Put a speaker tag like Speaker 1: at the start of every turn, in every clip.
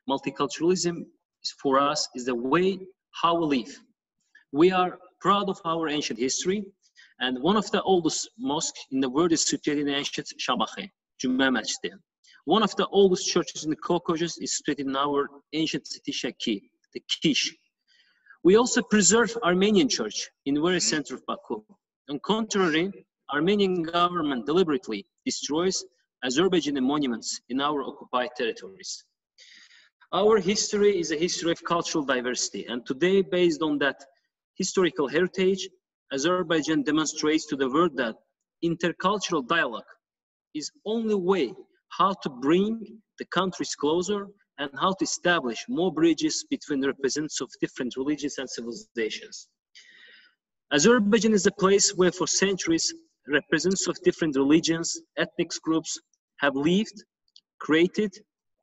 Speaker 1: Multiculturalism for us is the way how we live. We are proud of our ancient history, and one of the oldest mosques in the world is situated in ancient Shabakh, Jummah Masjid. One of the oldest churches in the Caucasus is situated in our ancient city Shaki, the Kish. We also preserve Armenian church in the very center of Baku. On contrary, Armenian government deliberately destroys Azerbaijani monuments in our occupied territories. Our history is a history of cultural diversity, and today, based on that historical heritage, Azerbaijan demonstrates to the world that intercultural dialogue is only way how to bring the countries closer and how to establish more bridges between the representatives of different religions and civilizations. Azerbaijan is a place where for centuries, representatives of different religions, ethnic groups have lived, created,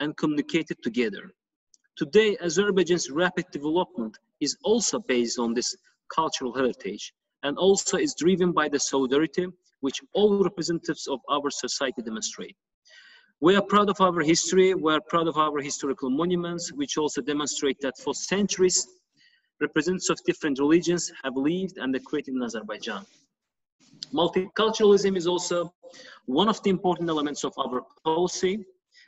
Speaker 1: and communicated together. Today, Azerbaijan's rapid development is also based on this cultural heritage, and also is driven by the solidarity which all representatives of our society demonstrate. We are proud of our history, we are proud of our historical monuments, which also demonstrate that for centuries, representatives of different religions have lived and created in Azerbaijan. Multiculturalism is also one of the important elements of our policy,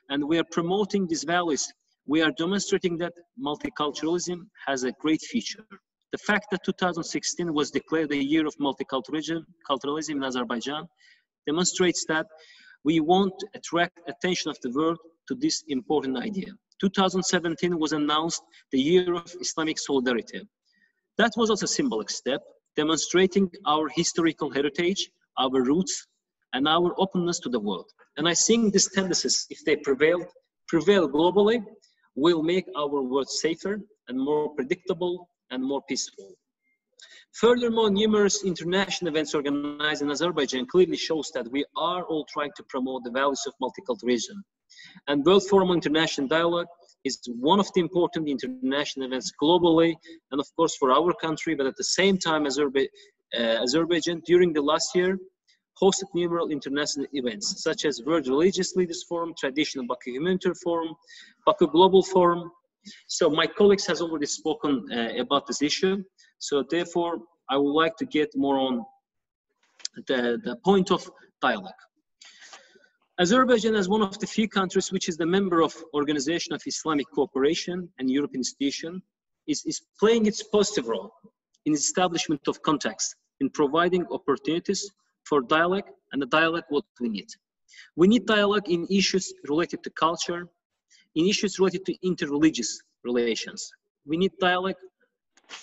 Speaker 1: and we are promoting these values. We are demonstrating that multiculturalism has a great future. The fact that 2016 was declared the year of multiculturalism in Azerbaijan demonstrates that we want to attract attention of the world to this important idea. 2017 was announced the year of Islamic solidarity. That was also a symbolic step, demonstrating our historical heritage, our roots, and our openness to the world. And I think these tendencies, if they prevail globally, will make our world safer and more predictable and more peaceful. Furthermore, numerous international events organized in Azerbaijan clearly shows that we are all trying to promote the values of multiculturalism. And World Forum on International Dialogue is one of the important international events globally, and of course for our country, but at the same time, Azerbaijan during the last year hosted numerous international events, such as World Religious Leaders Forum, Traditional Baku Humanitarian Forum, Baku Global Forum. So my colleagues has already spoken about this issue. So therefore, I would like to get more on the point of dialogue. Azerbaijan is one of the few countries which is the member of Organization of Islamic Cooperation and European Institution, is playing its positive role in the establishment of contacts, in providing opportunities for dialogue, and the dialogue what we need. We need dialogue in issues related to culture, in issues related to interreligious relations. We need dialogue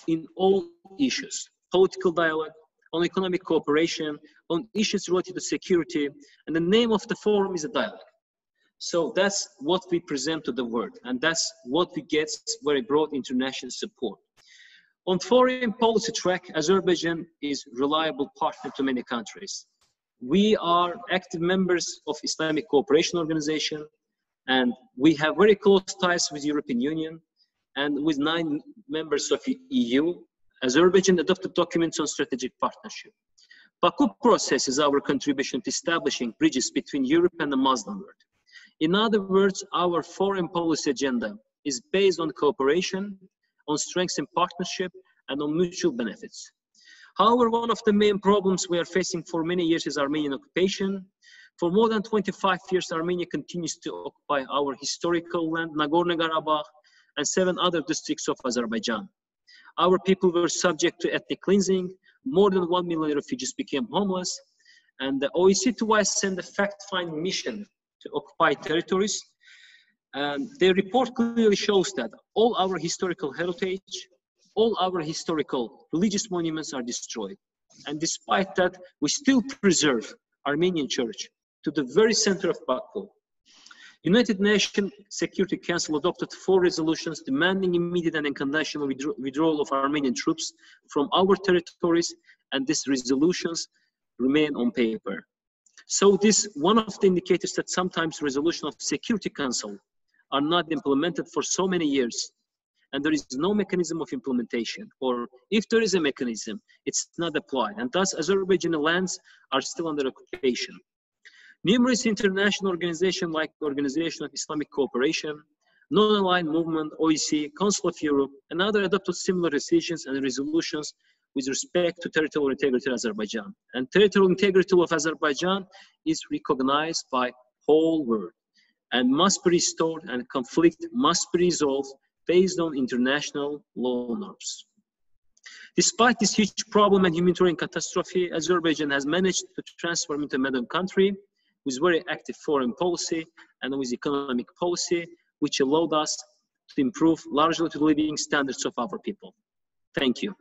Speaker 1: in all issues, political dialogue, on economic cooperation, on issues related to security, and the name of the forum is a dialogue. So that's what we present to the world, and that's what we get very broad international support. On foreign policy track, Azerbaijan is a reliable partner to many countries. We are active members of Islamic Cooperation Organization, and we have very close ties with the European Union, and with 9 members of the EU. Azerbaijan adopted documents on strategic partnership. Baku process is our contribution to establishing bridges between Europe and the Muslim world. In other words, our foreign policy agenda is based on cooperation, on strengths in partnership, and on mutual benefits. However, one of the main problems we are facing for many years is Armenian occupation. For more than 25 years, Armenia continues to occupy our historical land, Nagorno-Karabakh, and 7 other districts of Azerbaijan. Our people were subject to ethnic cleansing. More than 1 million refugees became homeless. And the OECD twice sent a fact-finding mission to occupied territories. And their report clearly shows that all our historical heritage, all our historical religious monuments are destroyed. And despite that, we still preserve Armenian church to the very center of Baku. United Nations Security Council adopted 4 resolutions demanding immediate and unconditional withdrawal of Armenian troops from our territories, and these resolutions remain on paper. So this one of the indicators that sometimes resolutions of Security Council are not implemented for so many years, and there is no mechanism of implementation, or if there is a mechanism, it's not applied, and thus Azerbaijani lands are still under occupation. Numerous international organizations like Organization of Islamic Cooperation, non-aligned movement, OEC, Council of Europe, and other adopted similar decisions and resolutions with respect to territorial integrity of Azerbaijan. And territorial integrity of Azerbaijan is recognized by whole world and must be restored, and conflict must be resolved based on international law norms. Despite this huge problem and humanitarian catastrophe, Azerbaijan has managed to transform into a modern country with very active foreign policy and with economic policy, which allowed us to improve largely the living standards of our people. Thank you.